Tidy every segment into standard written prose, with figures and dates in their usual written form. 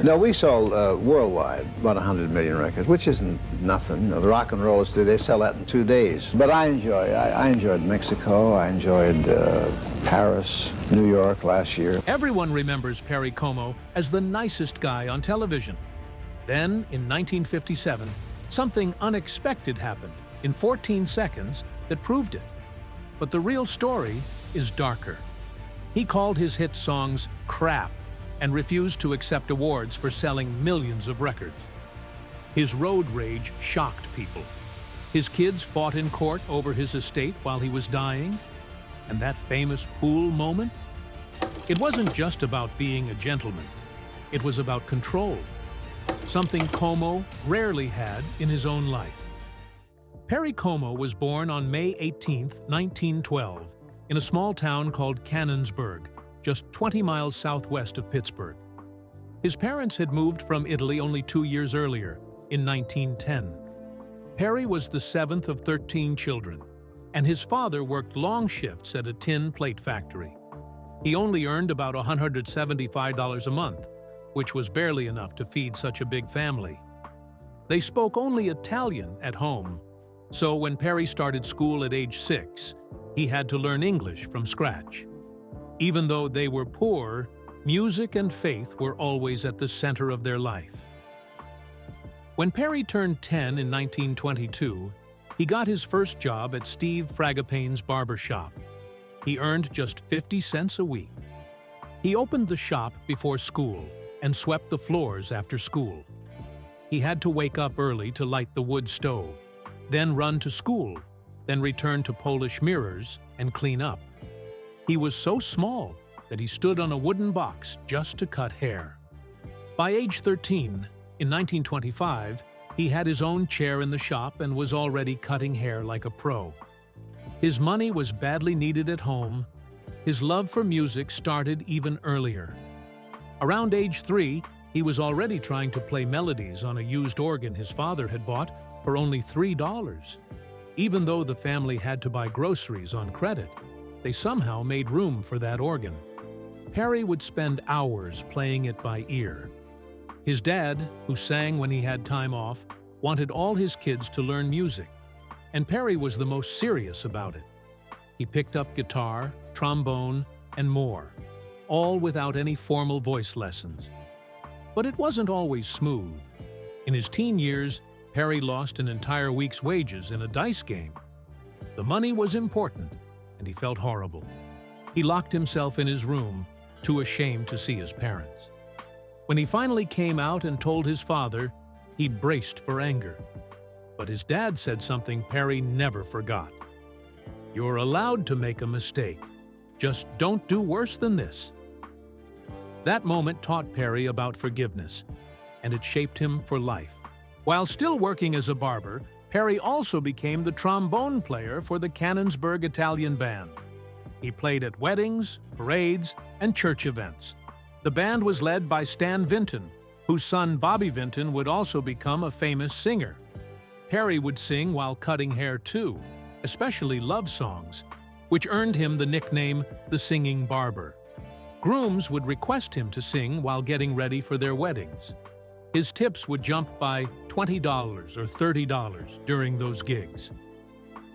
No, we sold worldwide about 100 million records, which isn't nothing. The rock and rollers do, they sell that in 2 days. But I enjoyed Mexico, I enjoyed Paris, New York last year. Everyone remembers Perry Como as the nicest guy on television. Then, in 1957, something unexpected happened in 14 seconds that proved it. But the real story is darker. He called his hit songs crap and refused to accept awards for selling millions of records. His road rage shocked people. His kids fought in court over his estate while he was dying. And that famous pool moment? It wasn't just about being a gentleman. It was about control, something Como rarely had in his own life. Perry Como was born on May 18, 1912, in a small town called Canonsburg, just 20 miles southwest of Pittsburgh. His parents had moved from Italy only 2 years earlier, in 1910. Perry was the 7th of 13 children, and his father worked long shifts at a tin plate factory. He only earned about $175 a month, which was barely enough to feed such a big family. They spoke only Italian at home, so when Perry started school at age 6, he had to learn English from scratch. Even though they were poor, music and faith were always at the center of their life. When Perry turned 10 in 1922, he got his first job at Steve Fragapane's barber shop. He earned just 50 cents a week. He opened the shop before school and swept the floors after school. He had to wake up early to light the wood stove, then run to school, then return to polish mirrors and clean up. He was so small that he stood on a wooden box just to cut hair. By age 13, in 1925, he had his own chair in the shop and was already cutting hair like a pro. His money was badly needed at home. His love for music started even earlier. Around age 3, he was already trying to play melodies on a used organ his father had bought for only $3. Even though the family had to buy groceries on credit, they somehow made room for that organ. Perry would spend hours playing it by ear. His dad, who sang when he had time off, wanted all his kids to learn music, and Perry was the most serious about it. He picked up guitar, trombone, and more, all without any formal voice lessons. But it wasn't always smooth. In his teen years, Perry lost an entire week's wages in a dice game. The money was important, and he felt horrible. He locked himself in his room, too ashamed to see his parents. When he finally came out and told his father, he braced for anger. But his dad said something Perry never forgot. "You're allowed to make a mistake. Just don't do worse than this." That moment taught Perry about forgiveness, and it shaped him for life. While still working as a barber, Perry also became the trombone player for the Canonsburg Italian Band. He played at weddings, parades, and church events. The band was led by Stan Vinton, whose son Bobby Vinton would also become a famous singer. Perry would sing while cutting hair too, especially love songs, which earned him the nickname the Singing Barber. Grooms would request him to sing while getting ready for their weddings. His tips would jump by $20 or $30 during those gigs.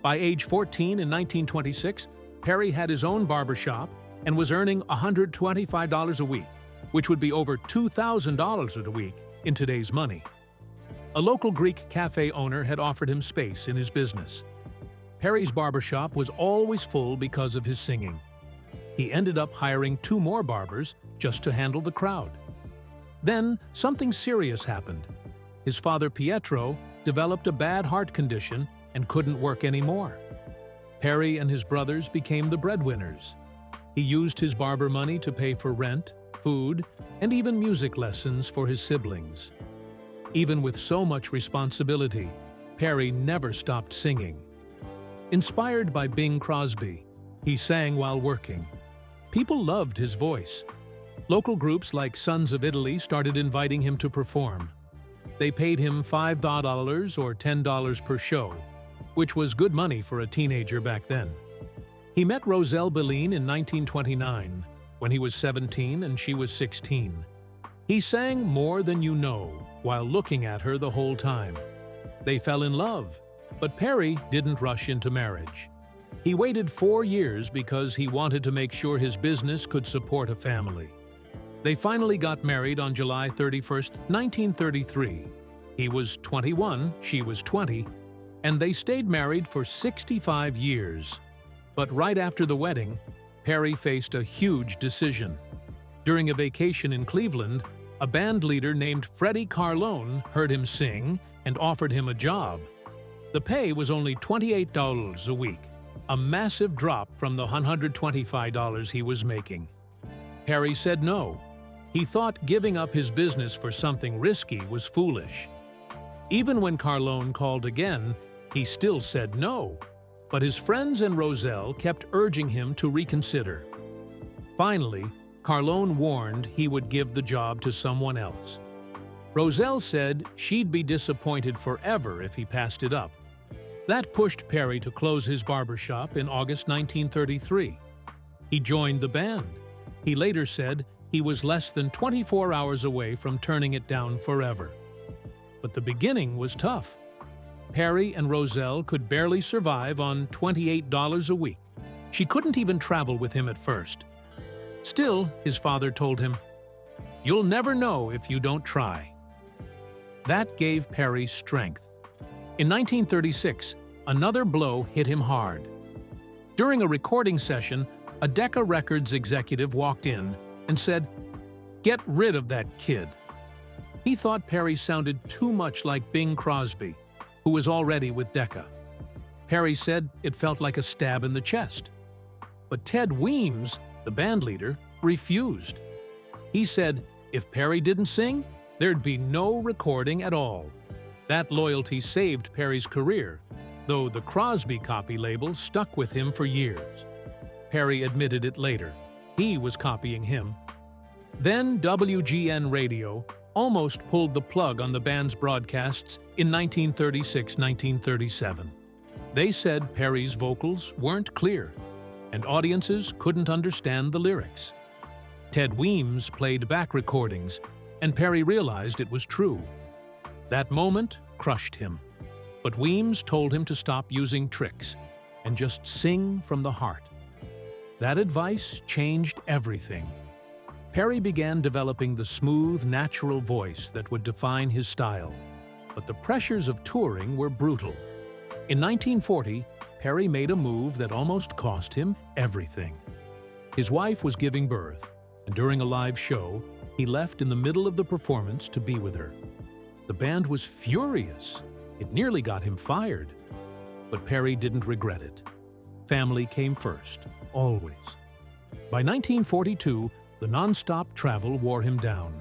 By age 14 in 1926, Perry had his own barbershop and was earning $125 a week, which would be over $2,000 a week in today's money. A local Greek cafe owner had offered him space in his business. Perry's barbershop was always full because of his singing. He ended up hiring 2 more barbers just to handle the crowd. Then, something serious happened. His father Pietro developed a bad heart condition and couldn't work anymore. Perry and his brothers became the breadwinners. He used his barber money to pay for rent, food, and even music lessons for his siblings. Even with so much responsibility, Perry never stopped singing. Inspired by Bing Crosby, he sang while working. People loved his voice. Local groups like Sons of Italy started inviting him to perform. They paid him $5 or $10 per show, which was good money for a teenager back then. He met Roselle Bellin in 1929, when he was 17 and she was 16. He sang More Than You Know while looking at her the whole time. They fell in love, but Perry didn't rush into marriage. He waited 4 years because he wanted to make sure his business could support a family. They finally got married on July 31st, 1933. He was 21, she was 20, and they stayed married for 65 years. But right after the wedding, Perry faced a huge decision. During a vacation in Cleveland, a band leader named Freddie Carlone heard him sing and offered him a job. The pay was only $28 a week, a massive drop from the $125 he was making. Perry said no. He thought giving up his business for something risky was foolish. Even when Carlone called again, he still said no. But his friends and Roselle kept urging him to reconsider. Finally, Carlone warned he would give the job to someone else. Roselle said she'd be disappointed forever if he passed it up. That pushed Perry to close his barbershop in August 1933. He joined the band. He later said he was less than 24 hours away from turning it down forever. But the beginning was tough. Perry and Roselle could barely survive on $28 a week. She couldn't even travel with him at first. Still, his father told him, "You'll never know if you don't try." That gave Perry strength. In 1936, another blow hit him hard. During a recording session, a Decca Records executive walked in and said, "Get rid of that kid." He thought Perry sounded too much like Bing Crosby, who was already with Decca. Perry said it felt like a stab in the chest. But Ted Weems, the band leader, refused. He said if Perry didn't sing, there'd be no recording at all. That loyalty saved Perry's career, though the Crosby copy label stuck with him for years. Perry admitted it later. He was copying him. Then WGN Radio almost pulled the plug on the band's broadcasts in 1936-1937. They said Perry's vocals weren't clear, and audiences couldn't understand the lyrics. Ted Weems played back recordings, and Perry realized it was true. That moment crushed him, but Weems told him to stop using tricks and just sing from the heart. That advice changed everything. Perry began developing the smooth, natural voice that would define his style. But the pressures of touring were brutal. In 1940, Perry made a move that almost cost him everything. His wife was giving birth, and during a live show, he left in the middle of the performance to be with her. The band was furious. It nearly got him fired. But Perry didn't regret it. Family came first, always. By 1942, the non-stop travel wore him down.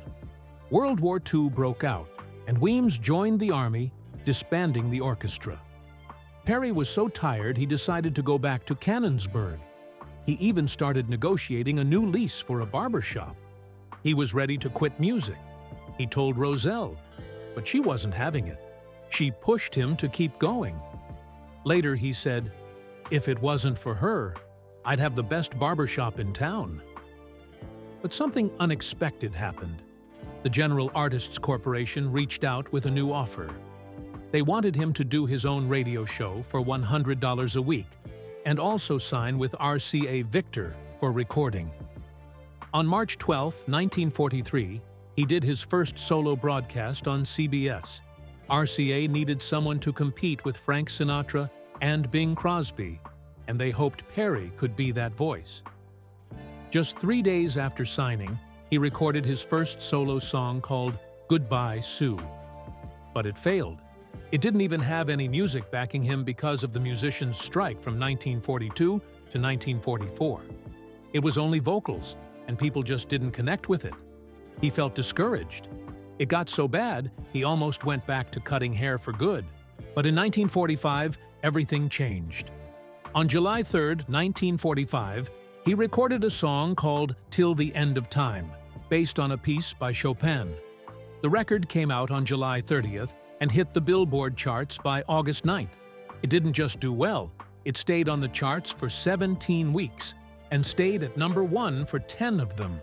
World War II broke out, and Weems joined the army, disbanding the orchestra. Perry was so tired he decided to go back to Canonsburg. He even started negotiating a new lease for a barbershop. He was ready to quit music. He told Roselle, but she wasn't having it. She pushed him to keep going. Later he said, "If it wasn't for her, I'd have the best barbershop in town." But something unexpected happened. The General Artists Corporation reached out with a new offer. They wanted him to do his own radio show for $100 a week and also sign with RCA Victor for recording. On March 12, 1943, he did his first solo broadcast on CBS. RCA needed someone to compete with Frank Sinatra and Bing Crosby, and they hoped Perry could be that voice. Just 3 days after signing, he recorded his first solo song called "Goodbye, Sue." But it failed. It didn't even have any music backing him because of the musicians' strike from 1942 to 1944. It was only vocals, and people just didn't connect with it. He felt discouraged. It got so bad, he almost went back to cutting hair for good. But in 1945, everything changed. On July 3, 1945, he recorded a song called "Till the End of Time," based on a piece by Chopin. The record came out on July 30th and hit the Billboard charts by August 9th. It didn't just do well, it stayed on the charts for 17 weeks and stayed at number 1 for 10 of them.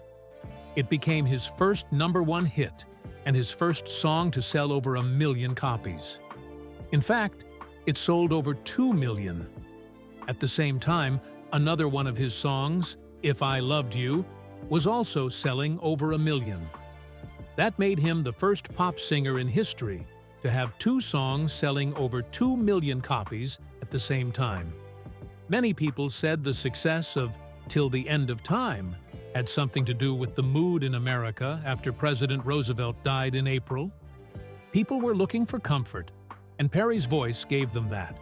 It became his first #1 hit and his first song to sell over 1 million copies. In fact, it sold over 2 million. At the same time, another one of his songs, If I Loved You, was also selling over 1 million. That made him the first pop singer in history to have 2 songs selling over 2 million copies at the same time. Many people said the success of Till the End of Time had something to do with the mood in America after President Roosevelt died in April. People were looking for comfort, and Perry's voice gave them that.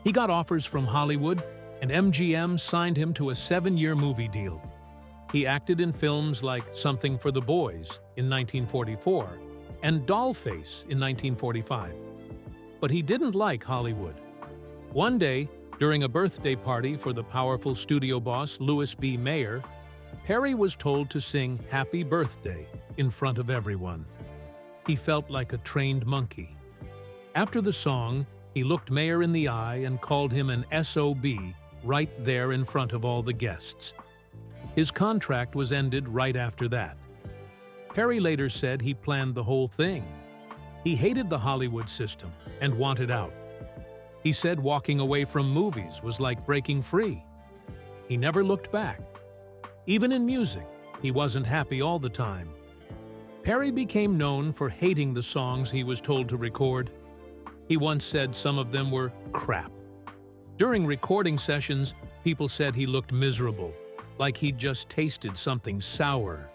He got offers from Hollywood, and MGM signed him to a 7-year movie deal. He acted in films like Something for the Boys in 1944 and Dollface in 1945. But he didn't like Hollywood. One day, during a birthday party for the powerful studio boss Louis B. Mayer, Perry was told to sing Happy Birthday in front of everyone. He felt like a trained monkey. After the song, he looked Mayer in the eye and called him an SOB right there in front of all the guests. His contract was ended right after that. Perry later said he planned the whole thing. He hated the Hollywood system and wanted out. He said walking away from movies was like breaking free. He never looked back. Even in music, he wasn't happy all the time. Perry became known for hating the songs he was told to record. He once said some of them were crap. During recording sessions, people said he looked miserable, like he'd just tasted something sour.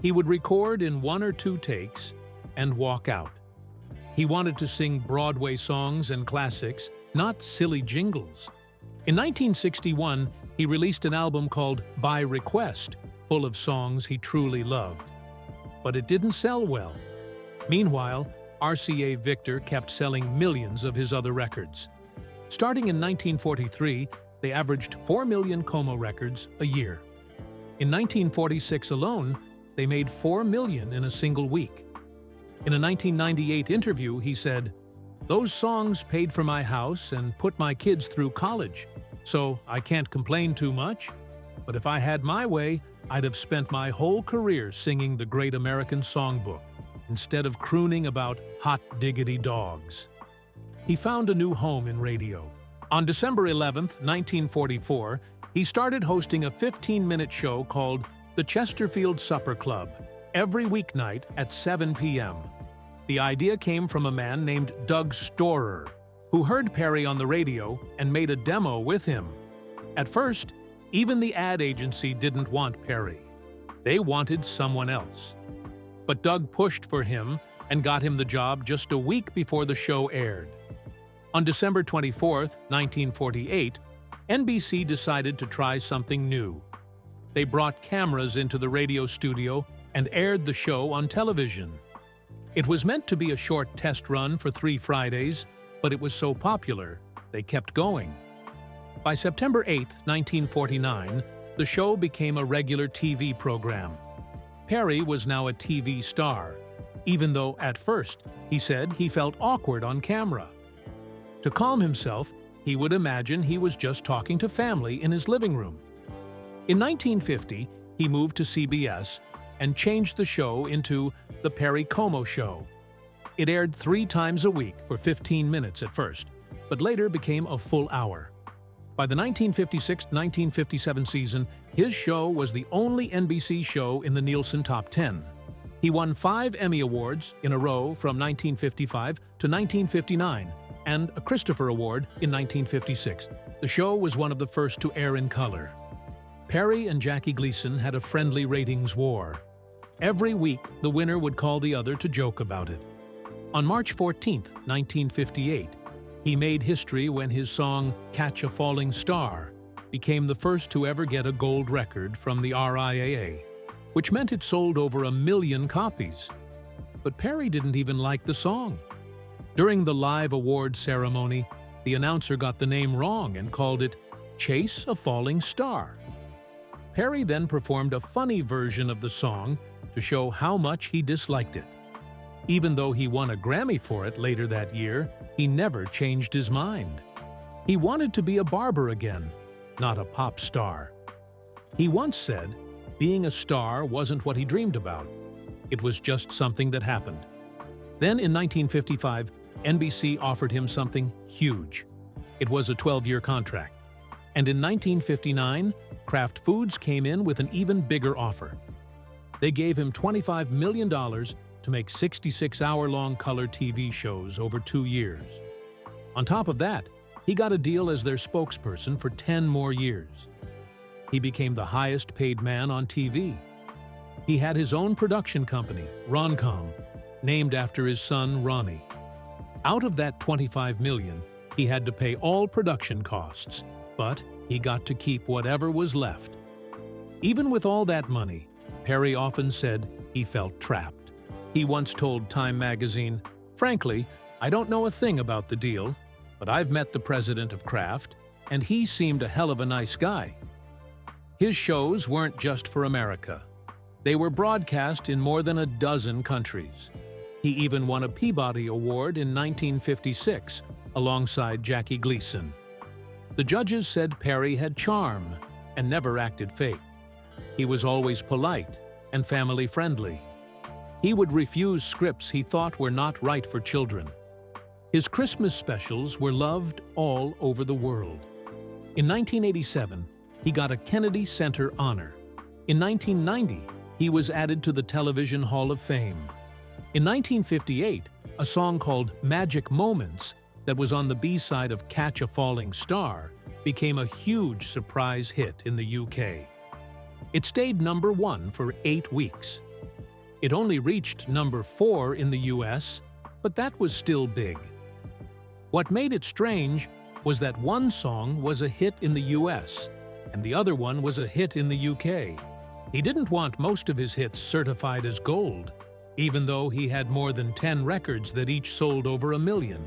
He would record in 1 or 2 takes and walk out. He wanted to sing Broadway songs and classics, not silly jingles. In 1961, he released an album called By Request, full of songs he truly loved. But it didn't sell well. Meanwhile, RCA Victor kept selling millions of his other records. Starting in 1943, they averaged 4 million Como records a year. In 1946 alone, they made 4 million in a single week. In a 1998 interview, he said, "Those songs paid for my house and put my kids through college, so I can't complain too much. But if I had my way, I'd have spent my whole career singing the Great American Songbook, instead of crooning about hot diggity dogs." He found a new home in radio. On December 11, 1944, he started hosting a 15-minute show called The Chesterfield Supper Club, every weeknight at 7 p.m. The idea came from a man named Doug Storer, who heard Perry on the radio and made a demo with him. At first, even the ad agency didn't want Perry. They wanted someone else. But Doug pushed for him and got him the job just a week before the show aired. On December 24, 1948, NBC decided to try something new. They brought cameras into the radio studio and aired the show on television. It was meant to be a short test run for 3 Fridays, but it was so popular, they kept going. By September 8, 1949, the show became a regular TV program. Perry was now a TV star, even though at first he said he felt awkward on camera. To calm himself, he would imagine he was just talking to family in his living room. In 1950, he moved to CBS and changed the show into The Perry Como Show. It aired 3 times a week for 15 minutes at first, but later became a full hour. By the 1956-1957 season, his show was the only NBC show in the Nielsen Top 10. He won 5 Emmy Awards in a row from 1955 to 1959, and a Christopher Award in 1956. The show was one of the first to air in color. Perry and Jackie Gleason had a friendly ratings war. Every week, the winner would call the other to joke about it. On March 14, 1958, he made history when his song Catch a Falling Star became the first to ever get a gold record from the RIAA, which meant it sold over 1 million copies. But Perry didn't even like the song. During the live award ceremony, the announcer got the name wrong and called it Chase a Falling Star. Perry then performed a funny version of the song to show how much he disliked it. Even though he won a Grammy for it later that year, he never changed his mind. He wanted to be a barber again, not a pop star. He once said, being a star wasn't what he dreamed about. It was just something that happened. Then in 1955, NBC offered him something huge. It was a 12-year contract. And in 1959, Kraft Foods came in with an even bigger offer. They gave him $25 million to make 66-hour-long color TV shows over 2 years. On top of that, he got a deal as their spokesperson for 10 more years. He became the highest-paid man on TV. He had his own production company, Roncom, named after his son Ronnie. Out of that $25 million, he had to pay all production costs, but he got to keep whatever was left. Even with all that money, Perry often said he felt trapped. He once told Time magazine, "Frankly, I don't know a thing about the deal, but I've met the president of Kraft, and he seemed a hell of a nice guy." His shows weren't just for America. They were broadcast in more than a dozen countries. He even won a Peabody Award in 1956, alongside Jackie Gleason. The judges said Perry had charm and never acted fake. He was always polite and family-friendly. He would refuse scripts he thought were not right for children. His Christmas specials were loved all over the world. In 1987, he got a Kennedy Center honor. In 1990, he was added to the Television Hall of Fame. In 1958, a song called Magic Moments that was on the B-side of Catch a Falling Star became a huge surprise hit in the UK. It stayed number 1 for 8 weeks. It only reached number 4 in the US, but that was still big. What made it strange was that one song was a hit in the US, and the other one was a hit in the UK. He didn't want most of his hits certified as gold, even though he had more than 10 records that each sold over 1 million.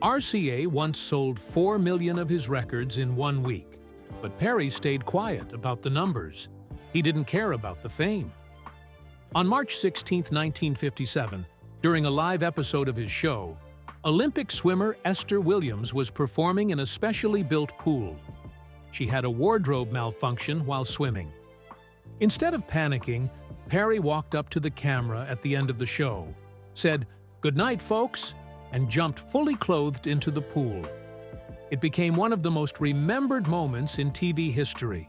RCA once sold 4 million of his records in 1 week, but Perry stayed quiet about the numbers. He didn't care about the fame. On March 16, 1957, during a live episode of his show, Olympic swimmer Esther Williams was performing in a specially built pool. She had a wardrobe malfunction while swimming. Instead of panicking, Perry walked up to the camera at the end of the show, said, "Good night, folks," and jumped fully clothed into the pool. It became one of the most remembered moments in TV history.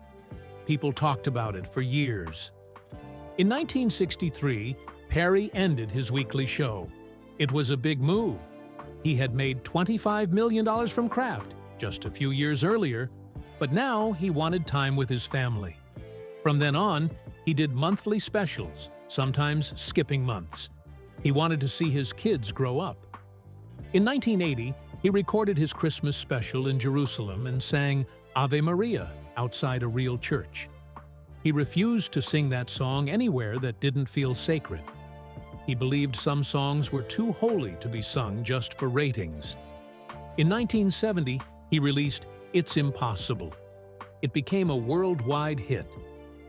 People talked about it for years. In 1963, Perry ended his weekly show. It was a big move. He had made $25 million from Kraft just a few years earlier, but now he wanted time with his family. From then on, he did monthly specials, sometimes skipping months. He wanted to see his kids grow up. In 1980, he recorded his Christmas special in Jerusalem and sang Ave Maria outside a real church. He refused to sing that song anywhere that didn't feel sacred. He believed some songs were too holy to be sung just for ratings. In 1970, he released It's Impossible. It became a worldwide hit.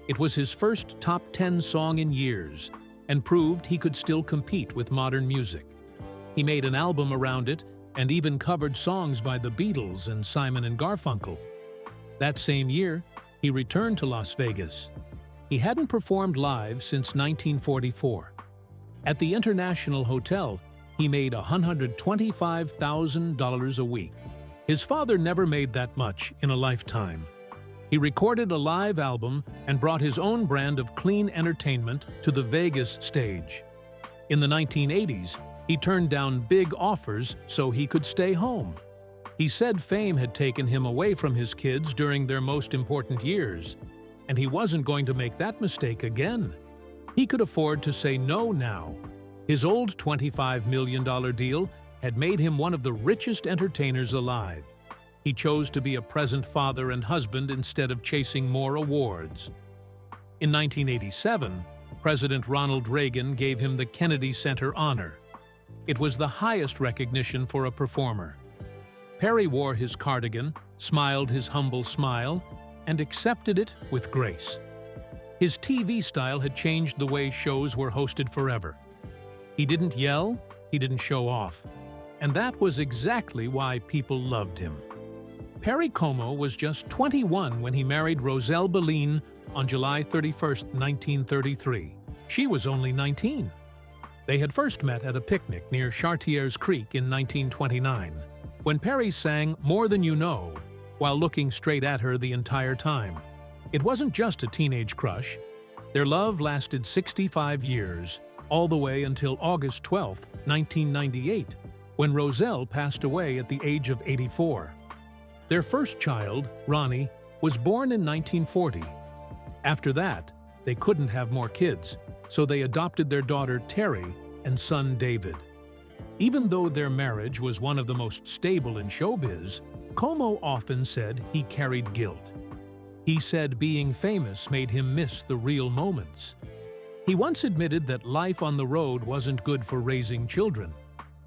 It was his first top 10 song in years and proved he could still compete with modern music. He made an album around it and even covered songs by the Beatles and Simon and Garfunkel. That same year, he returned to Las Vegas. He hadn't performed live since 1944. At the International Hotel, he made $125,000 a week. His father never made that much in a lifetime. He recorded a live album and brought his own brand of clean entertainment to the Vegas stage. In the 1980s, he turned down big offers so he could stay home. He said fame had taken him away from his kids during their most important years, and he wasn't going to make that mistake again. He could afford to say no now. His old $25 million deal had made him one of the richest entertainers alive. He chose to be a present father and husband instead of chasing more awards. In 1987, President Ronald Reagan gave him the Kennedy Center honor. It was the highest recognition for a performer. Perry wore his cardigan, smiled his humble smile, and accepted it with grace. His TV style had changed the way shows were hosted forever. He didn't yell, he didn't show off, and that was exactly why people loved him. Perry Como was just 21 when he married Roselle Beline, on July 31, 1933. She was only 19. They had first met at a picnic near Chartiers Creek in 1929, when Perry sang More Than You Know while looking straight at her the entire time. It wasn't just a teenage crush. Their love lasted 65 years, all the way until August 12, 1998, when Roselle passed away at the age of 84. Their first child, Ronnie, was born in 1940. After that, they couldn't have more kids, so they adopted their daughter Terry and son David. Even though their marriage was one of the most stable in showbiz, Como often said he carried guilt. He said being famous made him miss the real moments. He once admitted that life on the road wasn't good for raising children,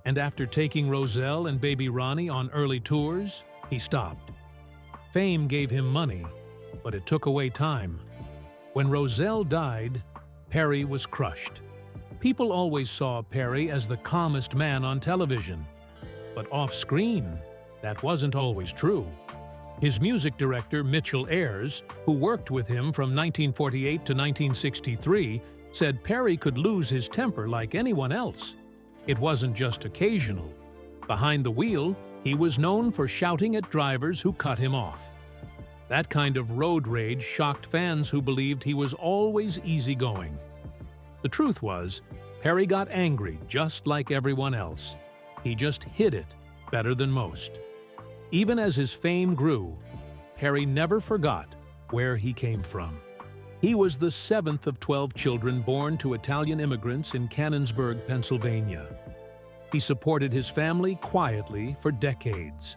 and after taking Roselle and baby Ronnie on early tours, he stopped. Fame gave him money, but it took away time. When Roselle died, Perry was crushed. People always saw Perry as the calmest man on television, but off-screen, that wasn't always true. His music director, Mitchell Ayres, who worked with him from 1948 to 1963, said Perry could lose his temper like anyone else. It wasn't just occasional. Behind the wheel, he was known for shouting at drivers who cut him off. That kind of road rage shocked fans who believed he was always easygoing. The truth was, Perry got angry just like everyone else. He just hid it better than most. Even as his fame grew, Perry never forgot where he came from. He was the 7th of 12 children born to Italian immigrants in Canonsburg, Pennsylvania. He supported his family quietly for decades.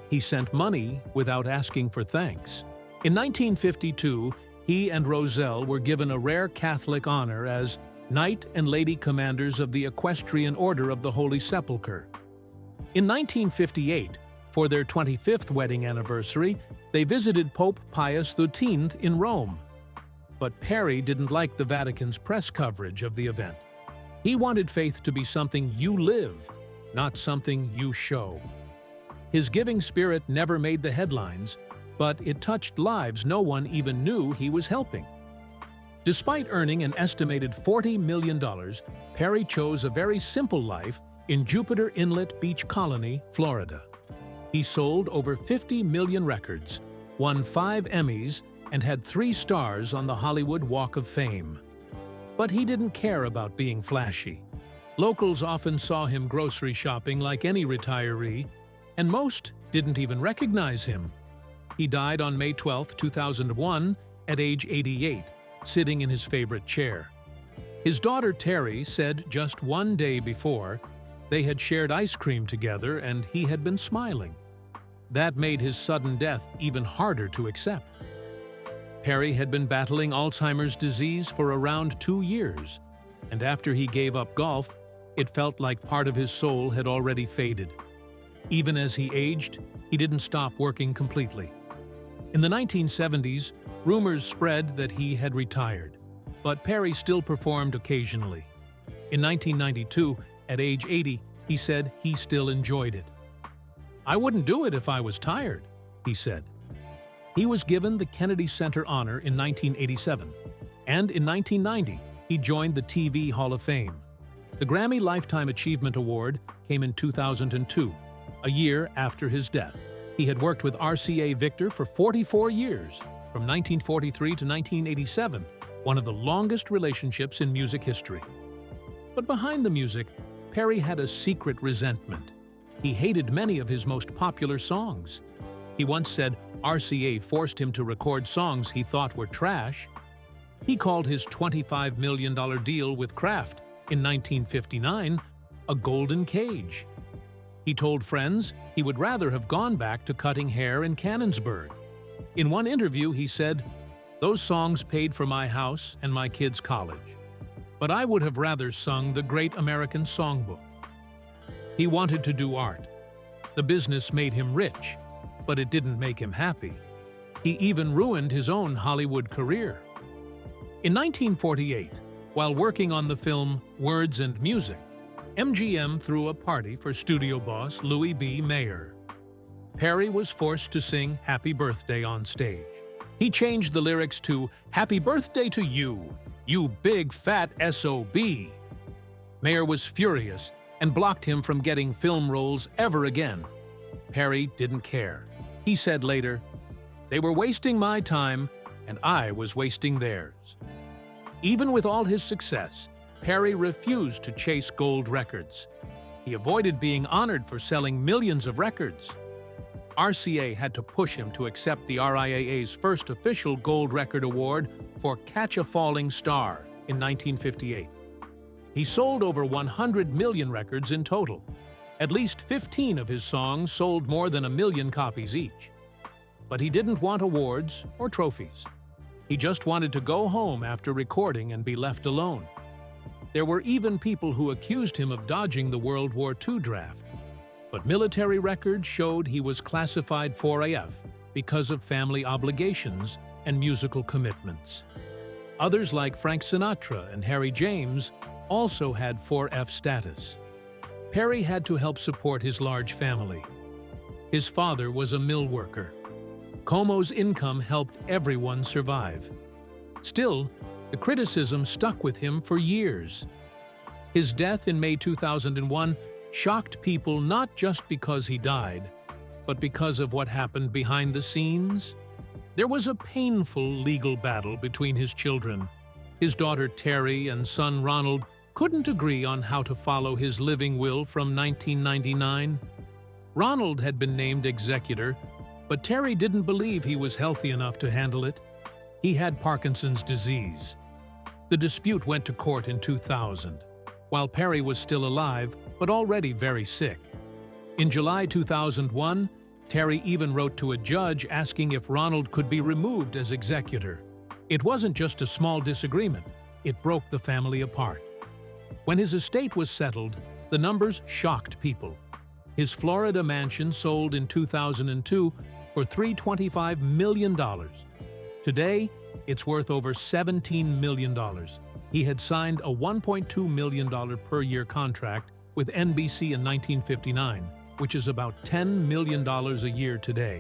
He sent money without asking for thanks. In 1952, he and Roselle were given a rare Catholic honor as Knight and Lady Commanders of the Equestrian Order of the Holy Sepulchre. In 1958, for their 25th wedding anniversary, they visited Pope Pius XIII in Rome. But Perry didn't like the Vatican's press coverage of the event. He wanted faith to be something you live, not something you show. His giving spirit never made the headlines, but it touched lives no one even knew he was helping. Despite earning an estimated $40 million, Perry chose a very simple life in Jupiter Inlet Beach Colony, Florida. He sold over 50 million records, won 5 Emmys, and had 3 stars on the Hollywood Walk of Fame. But he didn't care about being flashy. Locals often saw him grocery shopping like any retiree, and most didn't even recognize him. He died on May 12, 2001, at age 88, sitting in his favorite chair. His daughter Terry said just one day before, they had shared ice cream together and he had been smiling. That made his sudden death even harder to accept. Perry had been battling Alzheimer's disease for around 2 years, and after he gave up golf, it felt like part of his soul had already faded. Even as he aged, he didn't stop working completely. In the 1970s, rumors spread that he had retired, but Perry still performed occasionally. In 1992, at age 80, he said he still enjoyed it. "I wouldn't do it if I was tired," he said. He was given the Kennedy Center honor in 1987, and in 1990, he joined the TV Hall of Fame. The Grammy Lifetime Achievement Award came in 2002, a year after his death. He had worked with RCA Victor for 44 years, from 1943 to 1987, one of the longest relationships in music history. But behind the music, Perry had a secret resentment. He hated many of his most popular songs. He once said RCA forced him to record songs he thought were trash. He called his $25 million deal with Kraft in 1959 a golden cage. He told friends he would rather have gone back to cutting hair in Canonsburg. In one interview, he said, "Those songs paid for my house and my kids' college. But I would have rather sung the Great American Songbook." He wanted to do art. The business made him rich, but it didn't make him happy. He even ruined his own Hollywood career. In 1948, while working on the film Words and Music, MGM threw a party for studio boss Louis B. Mayer. Perry was forced to sing Happy Birthday on stage. He changed the lyrics to "Happy Birthday to You, you big fat SOB." Mayer was furious and blocked him from getting film roles ever again. Perry didn't care. He said later, "They were wasting my time, and I was wasting theirs." Even with all his success, Perry refused to chase gold records. He avoided being honored for selling millions of records. RCA had to push him to accept the RIAA's first official gold record award for Catch a Falling Star in 1958. He sold over 100 million records in total. At least 15 of his songs sold more than 1 million copies each. But he didn't want awards or trophies. He just wanted to go home after recording and be left alone. There were even people who accused him of dodging the World War II draft. But military records showed he was classified 4AF because of family obligations and musical commitments. Others like Frank Sinatra and Harry James also had 4F status. Perry had to help support his large family. His father was a mill worker. Como's income helped everyone survive. Still, the criticism stuck with him for years. His death in May 2001 shocked people not just because he died, but because of what happened behind the scenes. There was a painful legal battle between his children. His daughter Terry and son Ronald couldn't agree on how to follow his living will from 1999. Ronald had been named executor, but Terry didn't believe he was healthy enough to handle it. He had Parkinson's disease. The dispute went to court in 2000, while Perry was still alive, but already very sick. In July 2001, Terry even wrote to a judge asking if Ronald could be removed as executor. It wasn't just a small disagreement, it broke the family apart. When his estate was settled, the numbers shocked people. His Florida mansion sold in 2002 for $325 million. Today, it's worth over $17 million. He had signed a $1.2 million per year contract with NBC in 1959, which is about $10 million a year today.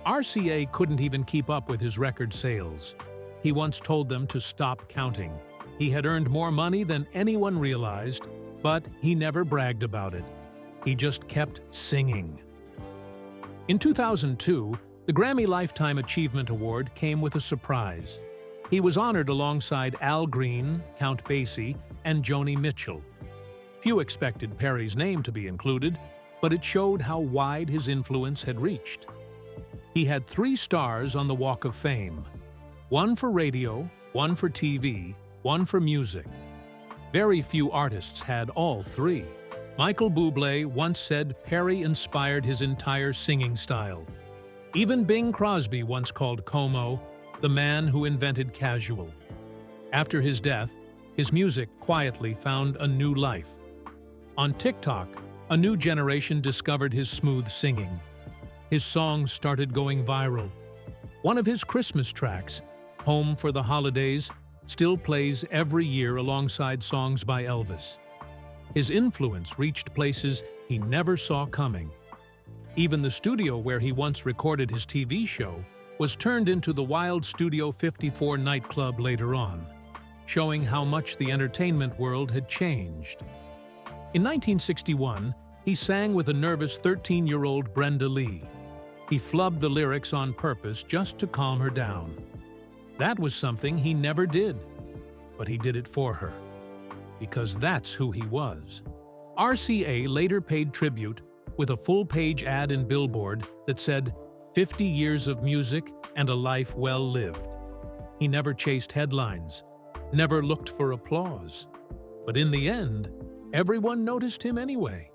RCA couldn't even keep up with his record sales. He once told them to stop counting. He had earned more money than anyone realized, but he never bragged about it. He just kept singing. In 2002, the Grammy Lifetime Achievement Award came with a surprise. He was honored alongside Al Green, Count Basie, and Joni Mitchell. Few expected Perry's name to be included, but it showed how wide his influence had reached. He had 3 stars on the Walk of Fame, one for radio, one for TV, one for music. Very few artists had all 3. Michael Bublé once said Perry inspired his entire singing style. Even Bing Crosby once called Como the man who invented casual. After his death, his music quietly found a new life. On TikTok, a new generation discovered his smooth singing. His songs started going viral. One of his Christmas tracks, Home for the Holidays, still plays every year alongside songs by Elvis. His influence reached places he never saw coming. Even the studio where he once recorded his TV show was turned into the Wild Studio 54 nightclub later on, showing how much the entertainment world had changed. In 1961, he sang with a nervous 13-year-old Brenda Lee. He flubbed the lyrics on purpose just to calm her down. That was something he never did, but he did it for her, because that's who he was. RCA later paid tribute with a full-page ad in Billboard that said, 50 years of music and a life well lived. He never chased headlines, never looked for applause. But in the end, everyone noticed him anyway.